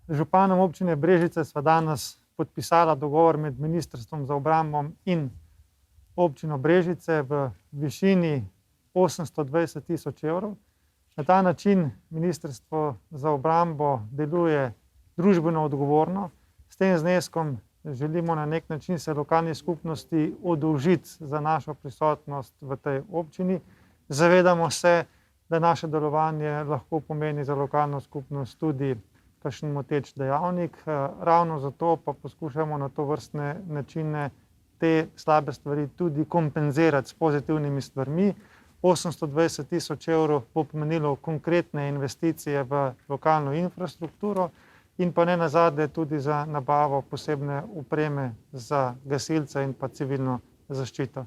županom občine Brežice sva danes podpisala dogovor med Ministrstvom za obrambo in občino Brežice v višini 820 tisoč evrov. Na ta način Ministrstvo za obrambo deluje družbeno odgovorno. S tem zneskom želimo na nek način se lokalni skupnosti oddolžiti za našo prisotnost v tej občini. Zavedamo se, da naše delovanje lahko pomeni za lokalno skupnost tudi kakšen moteč dejavnik. Ravno zato pa poskušamo na tovrstne načine te slabe stvari tudi kompenzirati s pozitivnimi stvarmi. 820 tisoč evrov bo pomenilo konkretne investicije v lokalno infrastrukturo in pa ne nazadnje tudi za nabavo posebne opreme za gasilce in pa civilno zaščito.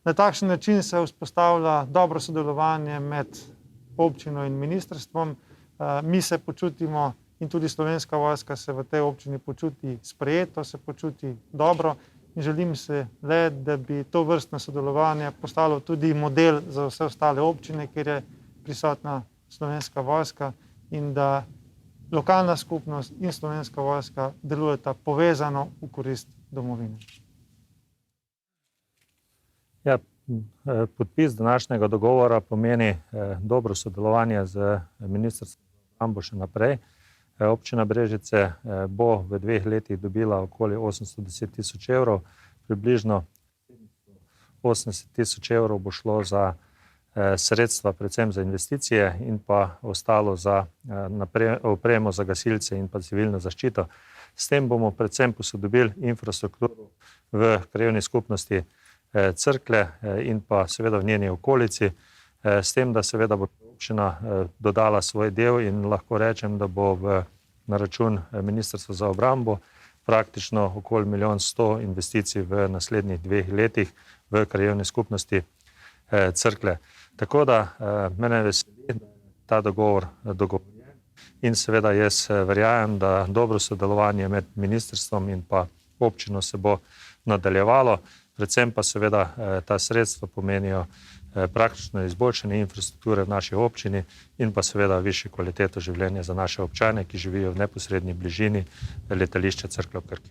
Na takšen način se vzpostavlja dobro sodelovanje med občino in ministrstvom. Mi se počutimo in tudi Slovenska vojska se v tej občini počuti sprejeto, se počuti dobro in želim se le, da bi to vrstno sodelovanje postalo tudi model za vse ostale občine, kjer je prisotna Slovenska vojska in da lokalna skupnost in Slovenska vojska delujeta povezano v korist domovine. Ja, podpis današnjega dogovora pomeni dobro sodelovanje z Ministrstvom za obrambo še naprej. Občina Brežice bo v 2 letih dobila okoli 810 tisoč evrov, približno 80 tisoč evrov bo šlo za sredstva, predvsem za investicije in pa ostalo za opremo za gasilce in pa civilno zaščito. S tem bomo predvsem posodobili infrastrukturo v krajevni skupnosti Cerklje in pa seveda v njeni okolici, s tem, da seveda bo občina dodala svoj del in lahko rečem, da bo na račun Ministrstva za obrambo praktično okoli 1 100 000 investicij v naslednjih 2 letih v krajevni skupnosti Cerklje. Tako da mene veseli, da je ta dogovor dogovorjen in seveda jaz verjamem, da dobro sodelovanje med ministrstvom in pa občino se bo nadaljevalo. Predvsem pa seveda ta sredstva pomenijo praktično izboljšanje infrastrukture v naši občini in pa seveda višjo kvaliteto življenja za naše občane, ki živijo v neposredni bližini letališča Cerklje ob Krki.